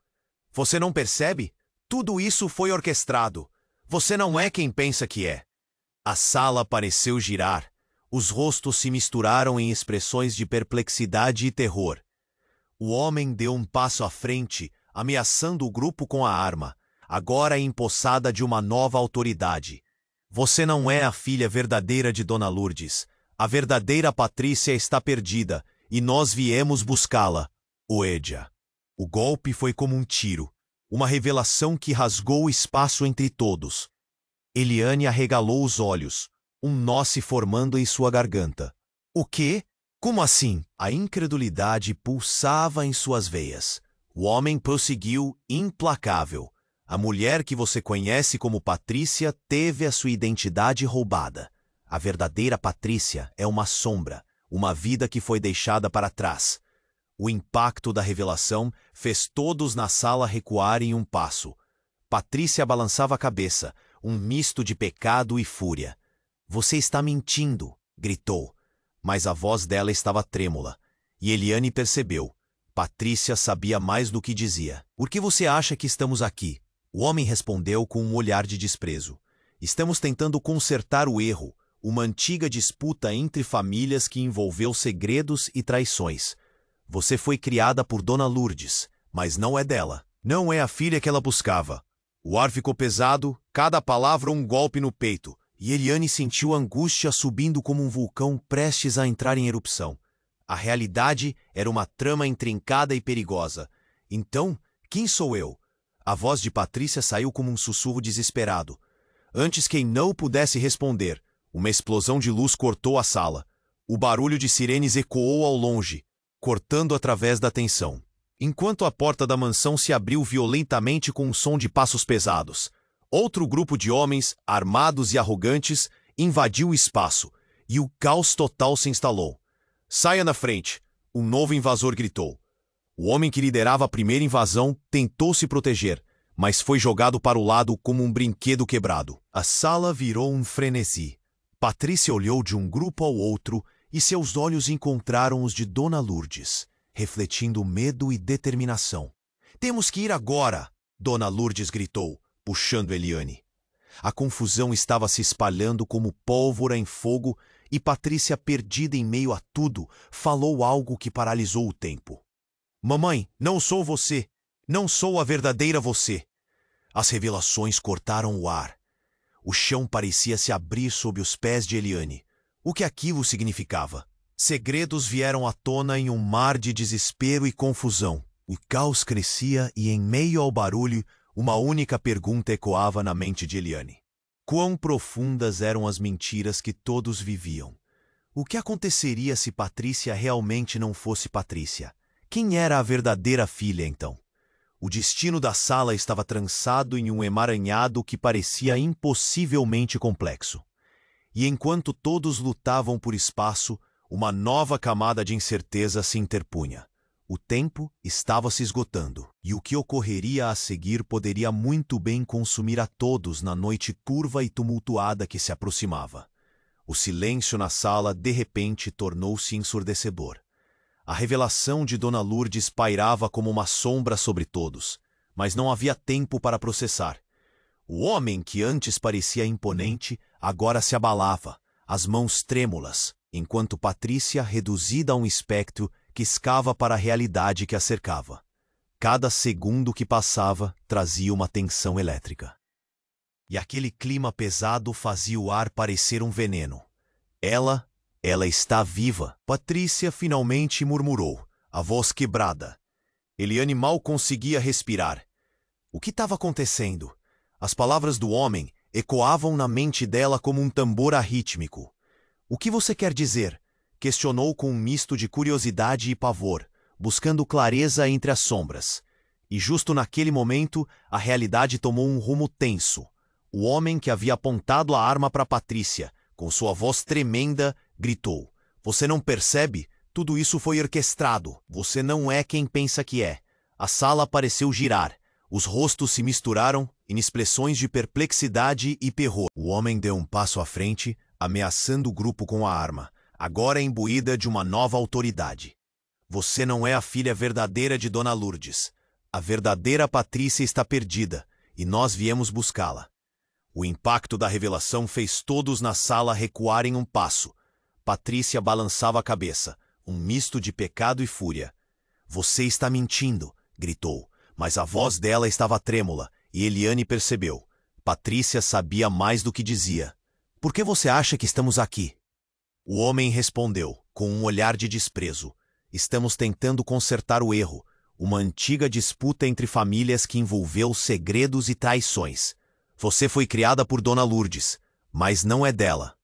"Você não percebe? Tudo isso foi orquestrado. Você não é quem pensa que é." A sala pareceu girar. Os rostos se misturaram em expressões de perplexidade e terror. O homem deu um passo à frente, ameaçando o grupo com a arma, agora empossada de uma nova autoridade. "Você não é a filha verdadeira de Dona Lourdes. A verdadeira Patrícia está perdida, e nós viemos buscá-la." Oedia. O golpe foi como um tiro, uma revelação que rasgou o espaço entre todos. Eliane arregalou os olhos, um nó se formando em sua garganta. "O quê? Como assim?" A incredulidade pulsava em suas veias. O homem prosseguiu, implacável. "A mulher que você conhece como Patrícia teve a sua identidade roubada. A verdadeira Patrícia é uma sombra, uma vida que foi deixada para trás." O impacto da revelação fez todos na sala recuarem um passo. Patrícia balançava a cabeça, um misto de pecado e fúria. "Você está mentindo", gritou. Mas a voz dela estava trêmula, e Eliane percebeu. Patrícia sabia mais do que dizia. "Por que você acha que estamos aqui?" O homem respondeu com um olhar de desprezo. "Estamos tentando consertar o erro, uma antiga disputa entre famílias que envolveu segredos e traições. Você foi criada por Dona Lourdes, mas não é dela. Não é a filha que ela buscava." O ar ficou pesado, cada palavra um golpe no peito, e Eliane sentiu a angústia subindo como um vulcão prestes a entrar em erupção. A realidade era uma trama intrincada e perigosa. "Então, quem sou eu?" A voz de Patrícia saiu como um sussurro desesperado. Antes que não pudesse responder, uma explosão de luz cortou a sala. O barulho de sirenes ecoou ao longe, cortando através da tensão. Enquanto a porta da mansão se abriu violentamente com um som de passos pesados, outro grupo de homens, armados e arrogantes, invadiu o espaço, e o caos total se instalou. "Saia na frente!" um novo invasor gritou. O homem que liderava a primeira invasão tentou se proteger, mas foi jogado para o lado como um brinquedo quebrado. A sala virou um frenesi. Patrícia olhou de um grupo ao outro e seus olhos encontraram os de Dona Lourdes, refletindo medo e determinação. "Temos que ir agora!" Dona Lourdes gritou, puxando Eliane. A confusão estava se espalhando como pólvora em fogo e Patrícia, perdida em meio a tudo, falou algo que paralisou o tempo. "Mamãe, não sou você! Não sou a verdadeira você!" As revelações cortaram o ar. O chão parecia se abrir sob os pés de Eliane. O que aquilo significava? Segredos vieram à tona em um mar de desespero e confusão. O caos crescia e, em meio ao barulho, uma única pergunta ecoava na mente de Eliane. Quão profundas eram as mentiras que todos viviam? O que aconteceria se Patrícia realmente não fosse Patrícia? Quem era a verdadeira filha, então? O destino da sala estava trançado em um emaranhado que parecia impossivelmente complexo. E enquanto todos lutavam por espaço, uma nova camada de incerteza se interpunha. O tempo estava se esgotando, e o que ocorreria a seguir poderia muito bem consumir a todos na noite curva e tumultuada que se aproximava. O silêncio na sala, de repente, tornou-se ensurdecedor. A revelação de Dona Lourdes pairava como uma sombra sobre todos, mas não havia tempo para processar. O homem que antes parecia imponente, agora se abalava, as mãos trêmulas, enquanto Patrícia, reduzida a um espectro, quiscava para a realidade que a cercava. Cada segundo que passava trazia uma tensão elétrica. E aquele clima pesado fazia o ar parecer um veneno. Ela está viva. Patrícia finalmente murmurou, a voz quebrada. Eliane mal conseguia respirar. O que estava acontecendo? As palavras do homem ecoavam na mente dela como um tambor arrítmico. "O que você quer dizer?" questionou com um misto de curiosidade e pavor, buscando clareza entre as sombras. E justo naquele momento, a realidade tomou um rumo tenso. O homem que havia apontado a arma para Patrícia, com sua voz tremenda, gritou: "Você não percebe? Tudo isso foi orquestrado. Você não é quem pensa que é." A sala pareceu girar. Os rostos se misturaram em expressões de perplexidade e terror. O homem deu um passo à frente, ameaçando o grupo com a arma, agora imbuída de uma nova autoridade. "Você não é a filha verdadeira de Dona Lourdes. A verdadeira Patrícia está perdida, e nós viemos buscá-la." O impacto da revelação fez todos na sala recuarem um passo. Patrícia balançava a cabeça, um misto de pecado e fúria. "Você está mentindo", gritou, mas a voz dela estava trêmula, e Eliane percebeu. Patrícia sabia mais do que dizia. "Por que você acha que estamos aqui?" O homem respondeu, com um olhar de desprezo: "Estamos tentando consertar o erro, uma antiga disputa entre famílias que envolveu segredos e traições. Você foi criada por Dona Lourdes, mas não é dela.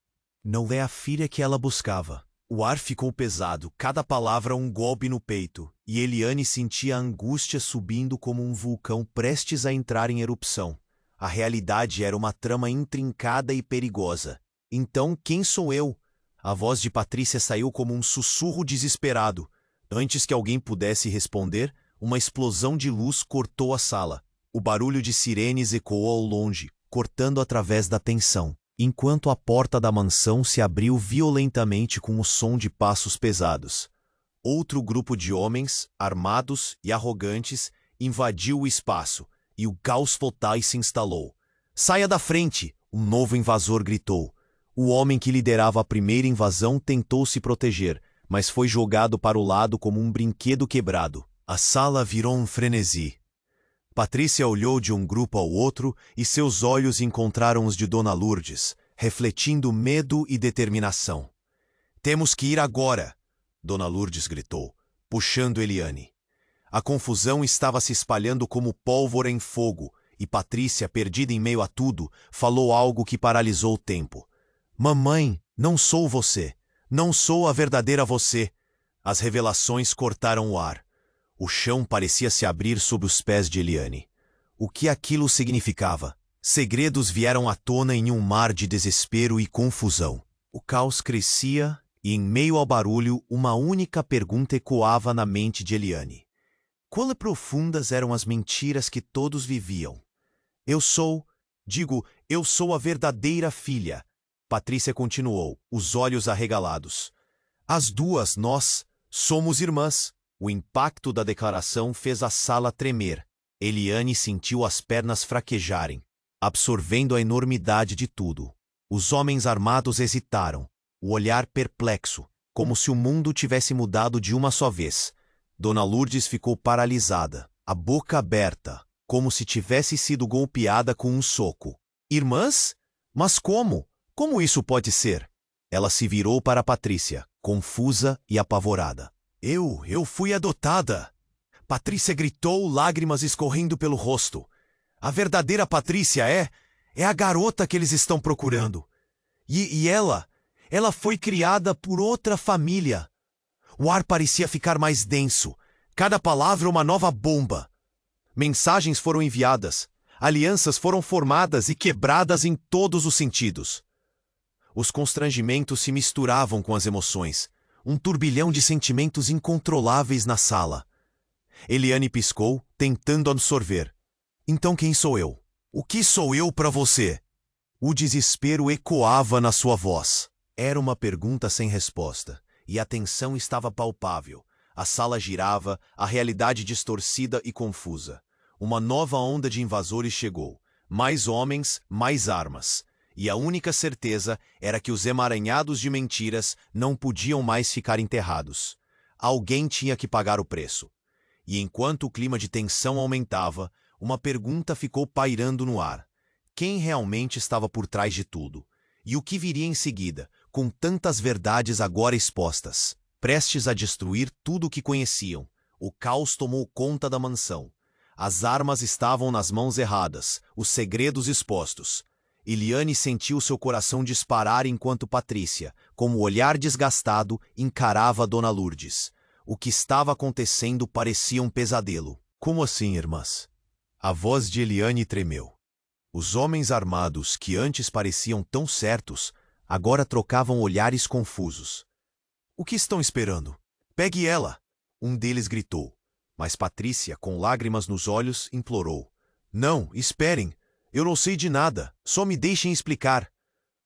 Não é a filha que ela buscava." O ar ficou pesado, cada palavra um golpe no peito, e Eliane sentia a angústia subindo como um vulcão prestes a entrar em erupção. A realidade era uma trama intrincada e perigosa. "Então, quem sou eu?" A voz de Patrícia saiu como um sussurro desesperado. Antes que alguém pudesse responder, uma explosão de luz cortou a sala. O barulho de sirenes ecoou ao longe, cortando através da tensão, enquanto a porta da mansão se abriu violentamente com o som de passos pesados. Outro grupo de homens, armados e arrogantes, invadiu o espaço, e o caos total se instalou. "Saia da frente!" um novo invasor gritou. O homem que liderava a primeira invasão tentou se proteger, mas foi jogado para o lado como um brinquedo quebrado. A sala virou um frenesi. Patrícia olhou de um grupo ao outro e seus olhos encontraram os de Dona Lourdes, refletindo medo e determinação. "Temos que ir agora!" Dona Lourdes gritou, puxando Eliane. A confusão estava se espalhando como pólvora em fogo, e Patrícia, perdida em meio a tudo, falou algo que paralisou o tempo. "Mamãe, não sou você. Não sou a verdadeira você." As revelações cortaram o ar. O chão parecia se abrir sob os pés de Eliane. O que aquilo significava? Segredos vieram à tona em um mar de desespero e confusão. O caos crescia e, em meio ao barulho, uma única pergunta ecoava na mente de Eliane. Quão profundas eram as mentiras que todos viviam? Eu sou a verdadeira filha." Patrícia continuou, os olhos arregalados. "As duas, nós, somos irmãs." O impacto da declaração fez a sala tremer. Eliane sentiu as pernas fraquejarem, absorvendo a enormidade de tudo. Os homens armados hesitaram, o olhar perplexo, como se o mundo tivesse mudado de uma só vez. Dona Lourdes ficou paralisada, a boca aberta, como se tivesse sido golpeada com um soco. "Irmãs? Mas como? Como isso pode ser?" Ela se virou para Patrícia, confusa e apavorada. Eu fui adotada!" Patrícia gritou, lágrimas escorrendo pelo rosto. "A verdadeira Patrícia é a garota que eles estão procurando. E ela foi criada por outra família." O ar parecia ficar mais denso, cada palavra uma nova bomba. Mensagens foram enviadas, alianças foram formadas e quebradas em todos os sentidos. Os constrangimentos se misturavam com as emoções, um turbilhão de sentimentos incontroláveis na sala. Eliane piscou, tentando absorver. "Então quem sou eu? O que sou eu para você?" O desespero ecoava na sua voz. Era uma pergunta sem resposta, e a tensão estava palpável. A sala girava, a realidade distorcida e confusa. Uma nova onda de invasores chegou. Mais homens, mais armas. E a única certeza era que os emaranhados de mentiras não podiam mais ficar enterrados. Alguém tinha que pagar o preço. E enquanto o clima de tensão aumentava, uma pergunta ficou pairando no ar. Quem realmente estava por trás de tudo? E o que viria em seguida, com tantas verdades agora expostas? Prestes a destruir tudo o que conheciam, o caos tomou conta da mansão. As armas estavam nas mãos erradas, os segredos expostos. Eliane sentiu seu coração disparar enquanto Patrícia, com o olhar desgastado, encarava Dona Lourdes. O que estava acontecendo parecia um pesadelo. Como assim, irmãs? A voz de Eliane tremeu. Os homens armados, que antes pareciam tão certos, agora trocavam olhares confusos. O que estão esperando? Pegue ela! Um deles gritou. Mas Patrícia, com lágrimas nos olhos, implorou. Não, esperem! Eu não sei de nada, só me deixem explicar.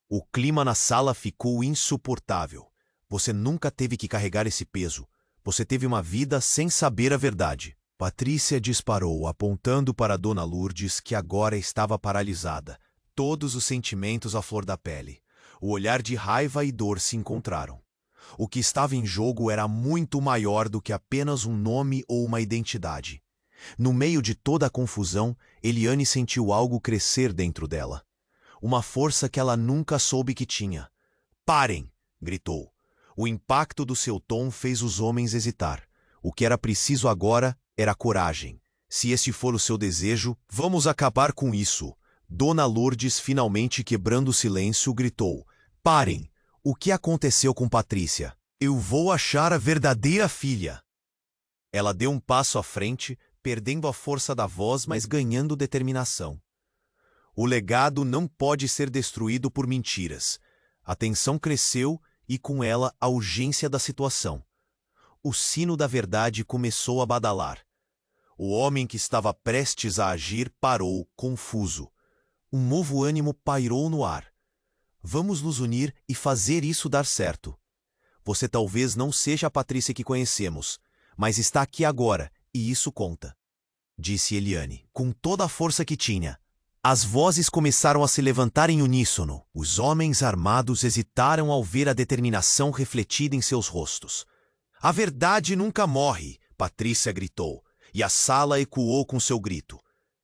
O clima na sala ficou insuportável. Você nunca teve que carregar esse peso. Você teve uma vida sem saber a verdade. Patrícia disparou, apontando para Dona Lourdes, que agora estava paralisada. Todos os sentimentos à flor da pele. O olhar de raiva e dor se encontraram. O que estava em jogo era muito maior do que apenas um nome ou uma identidade. No meio de toda a confusão, Eliane sentiu algo crescer dentro dela. Uma força que ela nunca soube que tinha. Parem! Gritou. O impacto do seu tom fez os homens hesitar. O que era preciso agora era coragem. Se esse for o seu desejo, vamos acabar com isso. Dona Lourdes, finalmente quebrando o silêncio, gritou. Parem! O que aconteceu com Patrícia? Eu vou achar a verdadeira filha. Ela deu um passo à frente, perdendo a força da voz, mas ganhando determinação. O legado não pode ser destruído por mentiras. A tensão cresceu e, com ela, a urgência da situação. O sino da verdade começou a badalar. O homem que estava prestes a agir parou, confuso. Um novo ânimo pairou no ar. Vamos nos unir e fazer isso dar certo. Você talvez não seja a Patrícia que conhecemos, mas está aqui agora, e isso conta. Disse Eliane, com toda a força que tinha. As vozes começaram a se levantar em uníssono. Os homens armados hesitaram ao ver a determinação refletida em seus rostos. A verdade nunca morre, Patrícia gritou, e a sala ecoou com seu grito.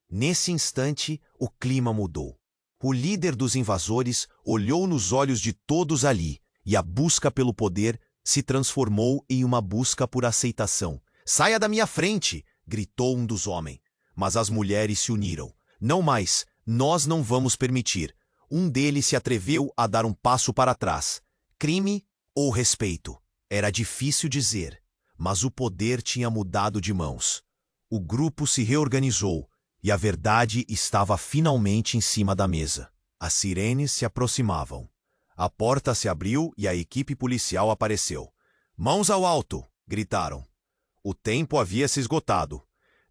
Nesse instante, o clima mudou. O líder dos invasores olhou nos olhos de todos ali, e a busca pelo poder se transformou em uma busca por aceitação. Saia da minha frente! Gritou um dos homens. Mas as mulheres se uniram. Não mais, nós não vamos permitir. Um deles se atreveu a dar um passo para trás. Crime ou respeito? Era difícil dizer, mas o poder tinha mudado de mãos. O grupo se reorganizou, e a verdade estava finalmente em cima da mesa. As sirenes se aproximavam. A porta se abriu e a equipe policial apareceu. Mãos ao alto! Gritaram. O tempo havia se esgotado.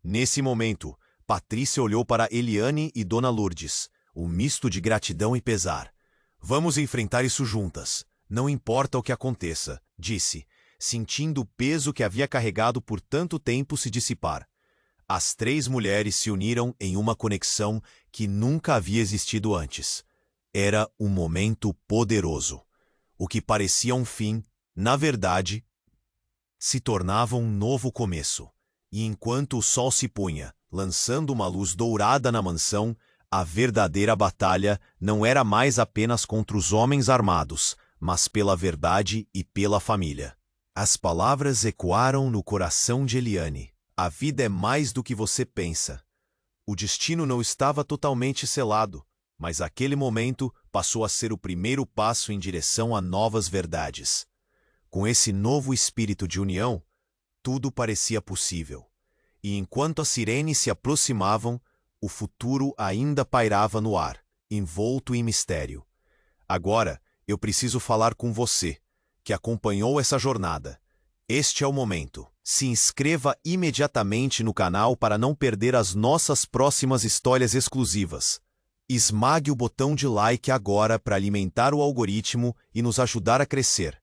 Nesse momento, Patrícia olhou para Eliane e Dona Lourdes, um misto de gratidão e pesar. Vamos enfrentar isso juntas. Não importa o que aconteça, disse, sentindo o peso que havia carregado por tanto tempo se dissipar. As três mulheres se uniram em uma conexão que nunca havia existido antes. Era um momento poderoso. O que parecia um fim, na verdade, se tornava um novo começo. E enquanto o sol se punha, lançando uma luz dourada na mansão, a verdadeira batalha não era mais apenas contra os homens armados, mas pela verdade e pela família. As palavras ecoaram no coração de Eliane. A vida é mais do que você pensa. O destino não estava totalmente selado, mas aquele momento passou a ser o primeiro passo em direção a novas verdades. Com esse novo espírito de união, tudo parecia possível. E enquanto as sirenes se aproximavam, o futuro ainda pairava no ar, envolto em mistério. Agora, eu preciso falar com você, que acompanhou essa jornada. Este é o momento. Se inscreva imediatamente no canal para não perder as nossas próximas histórias exclusivas. Esmague o botão de like agora para alimentar o algoritmo e nos ajudar a crescer.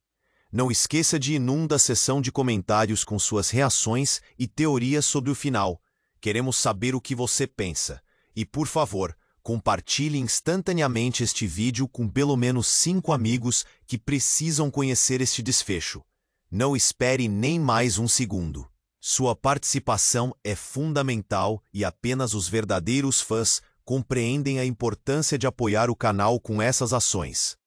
Não esqueça de inundar a seção de comentários com suas reações e teorias sobre o final. Queremos saber o que você pensa. E, por favor, compartilhe instantaneamente este vídeo com pelo menos 5 amigos que precisam conhecer este desfecho. Não espere nem mais um segundo. Sua participação é fundamental e apenas os verdadeiros fãs compreendem a importância de apoiar o canal com essas ações.